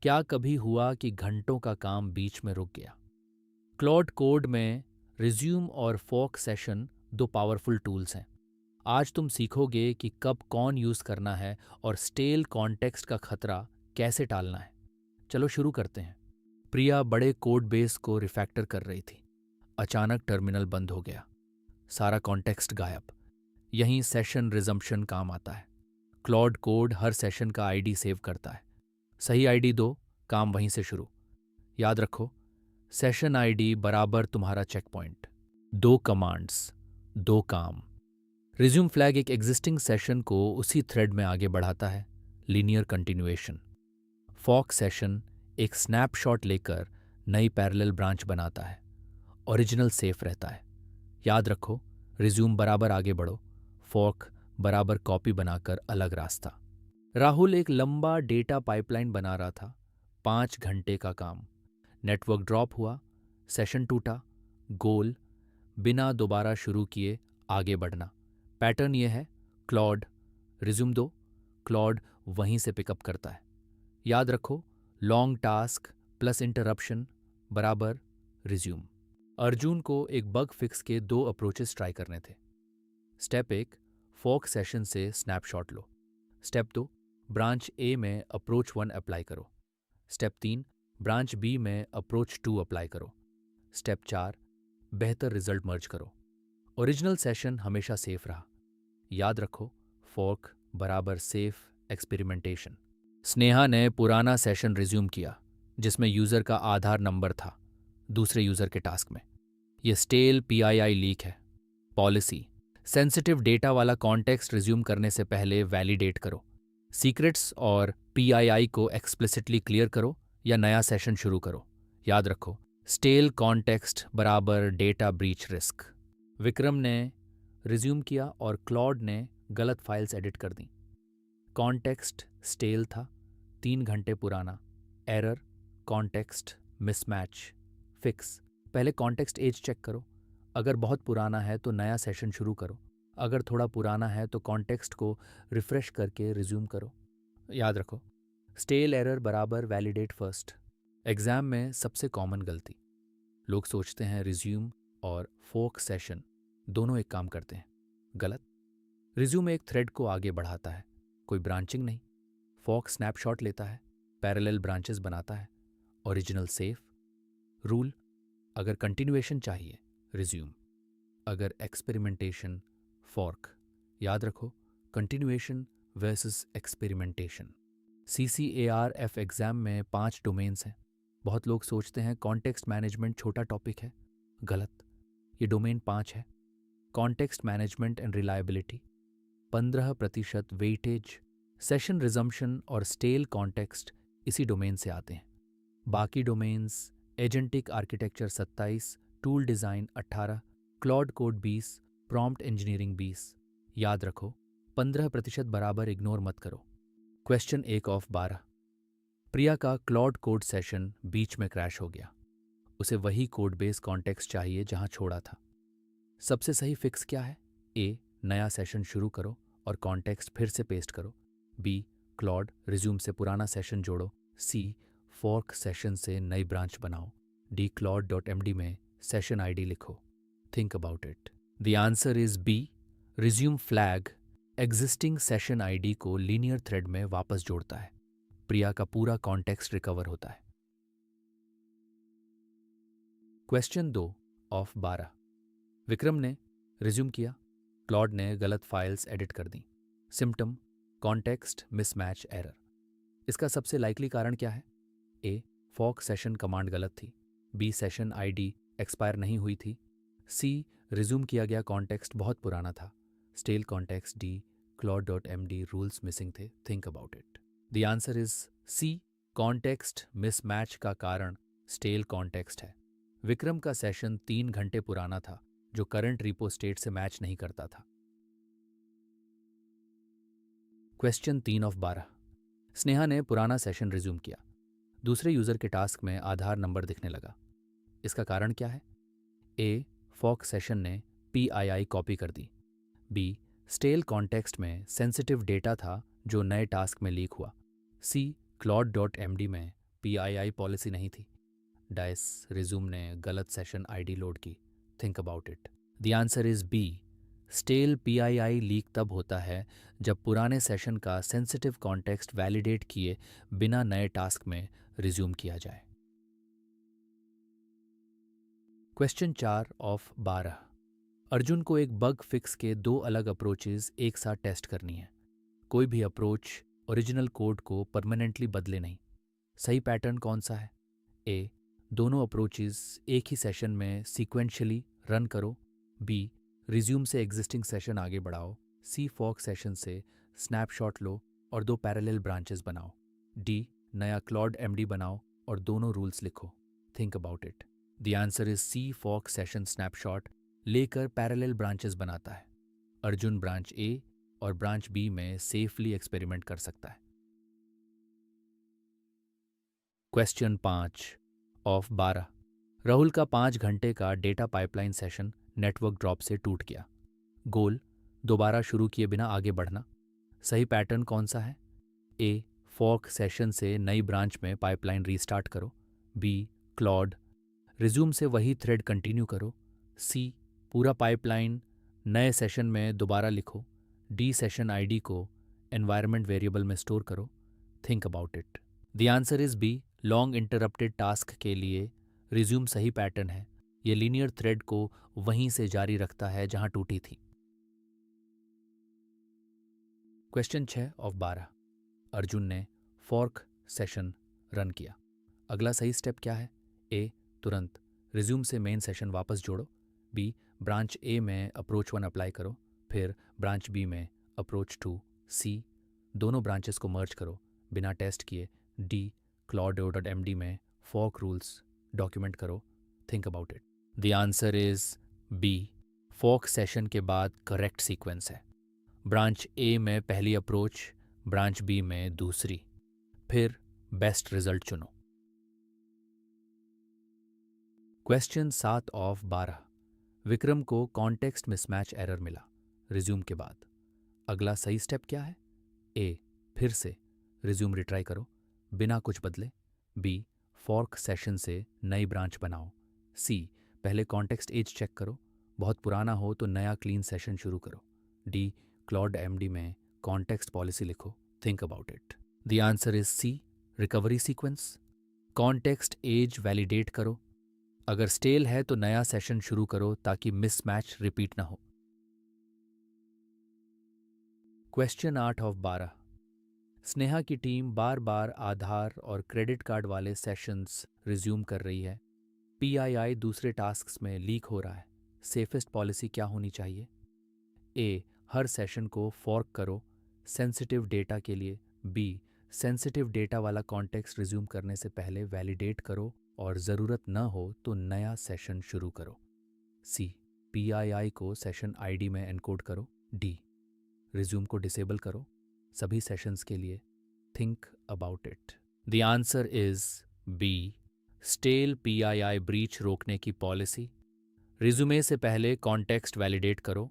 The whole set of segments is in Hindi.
क्या कभी हुआ कि घंटों का काम बीच में रुक गया? क्लॉड कोड में रिज्यूम और फोक सेशन दो पावरफुल टूल्स हैं। आज तुम सीखोगे कि कब कौन यूज़ करना है और स्टेल कॉन्टेक्स्ट का खतरा कैसे टालना है। चलो शुरू करते हैं। प्रिया बड़े कोड बेस को रिफैक्टर कर रही थी। अचानक टर्मिनल बंद हो गया। सारा कॉन्टेक्स्ट गायब। यहीं सेशन रिजम्पशन काम आता है। क्लॉड कोड हर सेशन का आईडी सेव करता है। सही आईडी दो, काम वहीं से शुरू। याद रखो, सेशन आईडी बराबर तुम्हारा चेक पॉइंट। दो कमांड्स, दो काम। रिज्यूम फ्लैग एक एग्जिस्टिंग सेशन को उसी थ्रेड में आगे बढ़ाता है, लीनियर कंटिन्यूएशन। फॉक सेशन एक स्नैपशॉट लेकर नई पैरेलल ब्रांच बनाता है, ओरिजिनल सेफ रहता है। याद रखो, रिज्यूम बराबर आगे बढ़ो, फॉक बराबर कॉपी बनाकर अलग रास्ता। राहुल एक लंबा डेटा पाइपलाइन बना रहा था। 5 घंटे का काम। नेटवर्क ड्रॉप हुआ, सेशन टूटा। गोल, बिना दोबारा शुरू किए आगे बढ़ना। पैटर्न ये है, क्लॉड रिज्यूम दो, क्लॉड वहीं से पिकअप करता है। याद रखो, लॉन्ग टास्क प्लस इंटरप्शन बराबर रिज्यूम। अर्जुन को एक बग फिक्स के दो अप्रोचेस ट्राई करने थे। स्टेप 1, फोक सेशन से snapshot low. Step 2, branch A में अप्रोच 1 अप्लाई करो। स्टेप 3, ब्रांच बी में अप्रोच 2 अप्लाई करो। स्टेप 4, बेहतर रिजल्ट मर्ज करो। ओरिजिनल सेशन हमेशा सेफ रहा। याद रखो, फोक बराबर सेफ एक्सपेरिमेंटेशन। स्नेहा ने पुराना सेशन रिज्यूम किया जिसमें यूज़र का आधार नंबर था, दूसरे यूज़र के टास्क में। यह स्टेल पीआईआई लीक है। पॉलिसी, सेंसिटिव डेटा वाला कॉन्टेक्स्ट रिज्यूम करने से पहले वैलिडेट करो। सीक्रेट्स और पीआईआई को एक्सप्लिसिटली क्लियर करो या नया सेशन शुरू करो। याद रखो, स्टेल कॉन्टेक्स्ट बराबर डेटा ब्रीच रिस्क। विक्रम ने रिज्यूम किया और क्लॉड ने गलत फाइल्स एडिट कर दी। कॉन्टेक्स्ट स्टेल था, 3 घंटे पुराना। Error, context mismatch. फिक्स, पहले कॉन्टेक्स्ट एज चेक करो। अगर बहुत पुराना है तो नया सेशन शुरू करो। अगर थोड़ा पुराना है तो कॉन्टेक्स्ट को रिफ्रेश करके रिज्यूम करो। याद रखो, स्टेल एरर बराबर वैलिडेट फर्स्ट। एग्जाम में सबसे कॉमन गलती, लोग सोचते हैं रिज्यूम और फोक सेशन दोनों एक काम करते हैं। गलत। रिज्यूम एक थ्रेड को आगे बढ़ाता है, कोई ब्रांचिंग नहीं। फोक स्नैपशॉट लेता है, पैरेलल ब्रांचेस बनाता है, ओरिजिनल सेफ। रूल, अगर कंटिन्यूएशन चाहिए रिज्यूम, अगर एक्सपेरिमेंटेशन फॉर्क। याद रखो, continuation versus experimentation. CCARF exam में 5 डोमेन्स हैं। बहुत लोग सोचते हैं कॉन्टेक्स्ट मैनेजमेंट छोटा टॉपिक है। गलत, ये डोमेन 5 है। Context management and reliability 15% weightage. Session resumption और स्टेल कॉन्टेक्स्ट इसी डोमेन से आते हैं। बाकी domains, agentic architecture 27, tool design 18, Claude code 20, prompt engineering 20। याद रखो, 15% बराबर इग्नोर मत करो। Question 1 of 12। प्रिया का क्लॉड कोड सेशन बीच में क्रैश हो गया। उसे वही कोड बेस कॉन्टेक्स्ट चाहिए जहां छोड़ा था। सबसे सही फिक्स क्या है? ए, नया सेशन शुरू करो और कॉन्टेक्स्ट फिर से पेस्ट करो। बी, क्लॉड रिज्यूम से पुराना सेशन जोड़ो। सी, फॉर्क सेशन से नई ब्रांच बनाओ। डी, claude.md में सेशन आईडी लिखो। Think about it. The answer is B. Resume flag existing session ID को लीनियर थ्रेड में वापस जोड़ता है। प्रिया का पूरा कॉन्टेक्स्ट रिकवर होता है। Question 2 of 12। विक्रम ने रिज्यूम किया, क्लॉड ने गलत फाइल्स एडिट कर दी। Symptom, context mismatch error. इसका सबसे लाइकली कारण क्या है? ए, फॉक सेशन कमांड गलत थी। बी, सेशन आईडी एक्सपायर नहीं हुई थी। सी, रिज्यूम किया गया कॉन्टेक्स्ट बहुत पुराना था। Stale context. D, claude.md rules missing थे। Think about it. The answer is C. Context mismatch का कारण स्टेल कॉन्टेक्स्ट है। विक्रम का सेशन 3 घंटे पुराना था जो करंट रिपो स्टेट से मैच नहीं करता था। Question 3 of 12। स्नेहा ने पुराना सेशन रिज्यूम किया। दूसरे यूजर के टास्क में आधार नंबर दिखने लगा। इसका कारण क्या है? ए, फॉक सेशन ने PII कॉपी कर दी। बी, स्टेल कॉन्टेक्स्ट में सेंसिटिव डेटा था जो नए टास्क में लीक हुआ। सी, claude.md में PII पॉलिसी नहीं थी। डाइस रिज्यूम ने गलत सेशन आईडी लोड की। Think about it. The answer is B. Stale PII leak तब होता है जब पुराने सेशन का सेंसिटिव कॉन्टेक्स्ट वैलिडेट किए बिना नए टास्क में रिज्यूम किया जाए। Question 4 of 12। अर्जुन को एक बग फिक्स के 2 अलग अप्रोचेज एक साथ टेस्ट करनी है। कोई भी अप्रोच ओरिजिनल कोड को परमानेंटली बदले नहीं। सही पैटर्न कौन सा है? ए, दोनों अप्रोचेज एक ही सेशन में सीक्वेंशियली रन करो। बी, रिज्यूम से एग्जिस्टिंग सेशन आगे बढ़ाओ। सी, फॉक सेशन से स्नैपशॉट लो और 2 पैरेलल ब्रांचेस बनाओ। डी, नया क्लॉड MD बनाओ और दोनों रूल्स लिखो। Think about it. The answer is C, fork session snapshot लेकर पैरेलल ब्रांचेस बनाता है। अर्जुन ब्रांच ए और ब्रांच बी में सेफली एक्सपेरिमेंट कर सकता है। Question 5 of 12। राहुल का 5 घंटे का data pipeline session network drop से टूट गया। गोल, दोबारा शुरू किए बिना आगे बढ़ना। सही पैटर्न कौन सा है? ए, फॉक सेशन से नई ब्रांच में पाइपलाइन रीस्टार्ट करो। बी, क्लॉड, रिज्यूम से वही थ्रेड कंटिन्यू करो। सी, पूरा पाइपलाइन नए सेशन में दोबारा लिखो। डी, सेशन आईडी को एनवायरनमेंट वेरिएबल में स्टोर करो। Think about it. The answer is B, long interrupted task के लिए रिज्यूम सही पैटर्न है। ये लीनियर थ्रेड को वहीं से जारी रखता है जहां टूटी थी। Question 6 of 12। अर्जुन ने फॉर्क सेशन रन किया। अगला सही स्टेप क्या है? ए, तुरंत रिज्यूम से मेन सेशन वापस जोड़ो। बी, ब्रांच ए में अप्रोच 1 अप्लाई करो, फिर ब्रांच बी में अप्रोच 2। सी, दोनों ब्रांचेस को मर्ज करो बिना टेस्ट किए। डी, claude.md में फॉर्क रूल्स डॉक्यूमेंट करो। Think about it. The answer is B, fork session के बाद करेक्ट सीक्वेंस है। ब्रांच ए में पहली अप्रोच, ब्रांच बी में दूसरी, फिर बेस्ट रिजल्ट चुनो। Question 7 of 12। विक्रम को कॉन्टेक्स्ट मिसमैच एरर मिला रिज्यूम के बाद। अगला सही स्टेप क्या है? ए, फिर से रिज्यूम रिट्राई करो बिना कुछ बदले। बी, फॉर्क सेशन से नई ब्रांच बनाओ। सी, पहले कॉन्टेक्स्ट एज चेक करो, बहुत पुराना हो तो नया क्लीन सेशन शुरू करो। डी, क्लॉड MD में कॉन्टेक्स्ट पॉलिसी लिखो। Think about it. The answer is C, recovery sequence. Context age validate करो। अगर स्टेल है तो नया सेशन शुरू करो ताकि मिसमैच रिपीट ना हो। Question 8 of 12। स्नेहा की टीम बार बार आधार और क्रेडिट कार्ड वाले सेशंस रिज्यूम कर रही है। PII दूसरे टास्क्स में लीक हो रहा है। सेफेस्ट पॉलिसी क्या होनी चाहिए? ए, हर सेशन को फॉर्क करो सेंसिटिव डेटा के लिए। बी, सेंसिटिव डेटा वाला कॉन्टेक्स्ट रिज्यूम करने से पहले वैलिडेट करो और ज़रूरत न हो तो नया सेशन शुरू करो। सी, PII को सेशन आईडी में एनकोड करो। डी, रिज्यूम को डिसेबल करो सभी सेशंस के लिए। Think about it. The answer is B, stale PII breach रोकने की पॉलिसी। रिज्यूमे से पहले कॉन्टेक्स्ट वैलिडेट करो।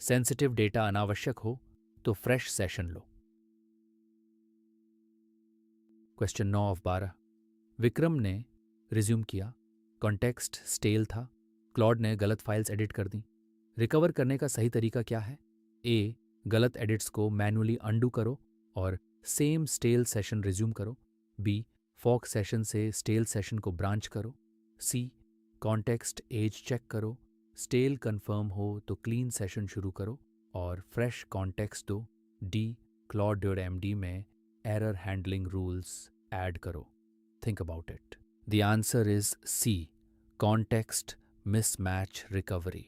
सेंसिटिव डेटा अनावश्यक हो तो फ्रेश सेशन लो। Question 9 of 12। विक्रम ने रिज्यूम किया, कॉन्टेक्स्ट स्टेल था, क्लॉड ने गलत फाइल्स एडिट कर दी। रिकवर करने का सही तरीका क्या है? ए, गलत एडिट्स को मैन्युअली अंडू करो और सेम स्टेल सेशन रिज्यूम करो। बी, फॉक सेशन से स्टेल सेशन को ब्रांच करो। सी, कॉन्टेक्स्ट एज चेक करो, स्टेल कंफर्म हो तो क्लीन सेशन शुरू करो और फ्रेश कॉन्टेक्स्ट दो। डी, claude.md में एरर हैंडलिंग रूल्स ऐड करो। Think about it. The answer is C, context mismatch recovery.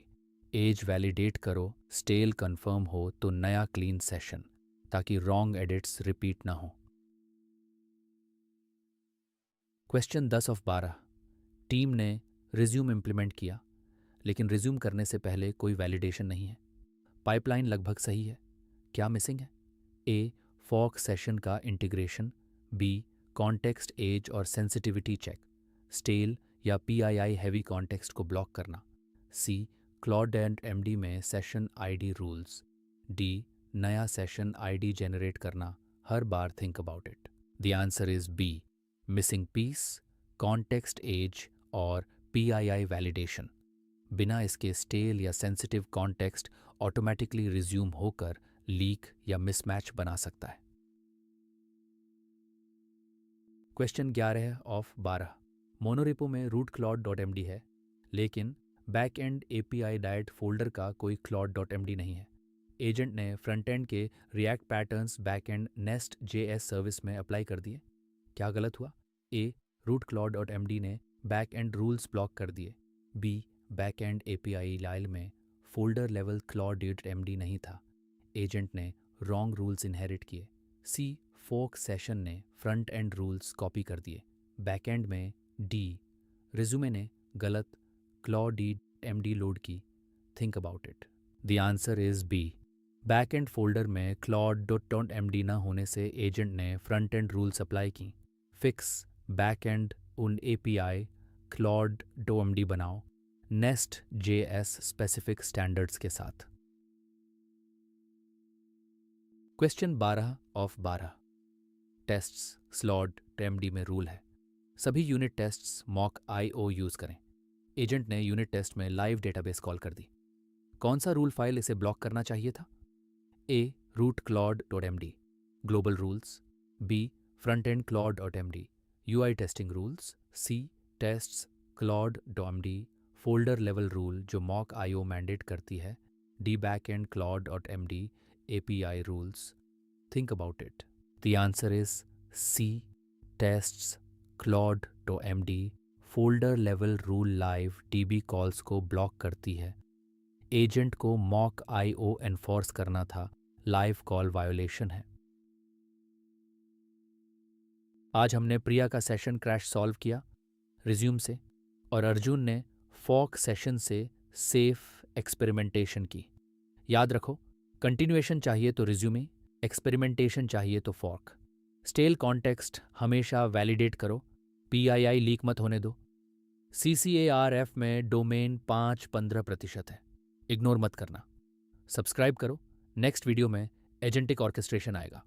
Age validate करो, स्टेल कंफर्म हो तो नया क्लीन सेशन ताकि रॉन्ग एडिट्स रिपीट ना हो। Question 10 of 12। टीम ने रिज्यूम इम्प्लीमेंट किया लेकिन रिज्यूम करने से पहले कोई वैलिडेशन नहीं है। पाइपलाइन लगभग सही है, क्या मिसिंग है? ए, फॉक सेशन का इंटीग्रेशन। बी, कॉन्टेक्स्ट एज और सेंसिटिविटी चेक, स्टेल या PII हैवी कॉन्टेक्स्ट को ब्लॉक करना। सी, claude.md में सेशन आईडी रूल्स। डी, नया सेशन आईडी जनरेट करना हर बार। Think about it. The answer is B, missing piece, context edge और PII वैलिडेशन। बिना इसके स्टेल या सेंसिटिव कॉन्टेक्स्ट ऑटोमेटिकली रिज्यूम होकर लीक या मिसमैच बना सकता है। Question 11 of 12। मोनोरिपो में रूट क्लॉड.md है, लेकिन back and API diet folder का कोई क्लॉड.md नहीं है। एजेंट ने फ्रंट एंड के react patterns back and Nest.js service में अप्लाई कर दिए। क्या गलत हुआ? ए, रूट क्लॉड.md ने बैक एंड रूल्स ब्लॉक कर दिए। बी, बैक एंड API लाइल में फोल्डर लेवल क्लॉड.md नहीं था। एजेंट ने रॉन्ग रूल्स इनहेरिट किए। सी, फोक सेशन ने फ्रंट एंड रूल्स कॉपी कर दिए। बैक एंड में डी, रिज्यूमे ने गलत क्लॉड.md लोड की। Think about it. The answer is B. Back end folder में क्लॉड.md ना होने से एजेंट ने फ्रंट एंड रूल्स अप्लाई की। फिक्स बैक एंड उन API क्लॉड.md बनाओ Nest.js स्पेसिफिक स्टैंडर्ड्स के साथ। Question 12 of 12। टेस्ट्स slot.md में रूल है, सभी unit tests mock IO use करें। एजेंट ने यूनिट टेस्ट में लाइव डेटाबेस कॉल कर दी। कौन सा रूल फाइल इसे ब्लॉक करना चाहिए था? A, root Claude MD global rules. B, front end Claude MD UI testing rules. C, tests Claude MD folder level rule जो मॉक IO मैंडेट करती है। D, back end Claude MD API rules. Think about it. The answer is C, tests Claude MD folder level rule live DB calls को ब्लॉक करती है। एजेंट को मॉक IO एनफोर्स करना था, लाइव कॉल वायोलेशन है। आज हमने प्रिया का सेशन क्रैश सॉल्व किया रिज्यूम से, और अर्जुन ने फॉक सेशन से सेफ एक्सपेरिमेंटेशन की। याद रखो, कंटिन्यूएशन चाहिए तो रिज्यूमे, एक्सपेरिमेंटेशन चाहिए तो फॉक। स्टेल कॉन्टेक्स्ट हमेशा वैलिडेट करो, PII लीक मत होने दो। CCARF में डोमेन 5-15% है, इग्नोर मत करना। सब्सक्राइब करो, नेक्स्ट वीडियो में एजेंटिक ऑर्केस्ट्रेशन आएगा।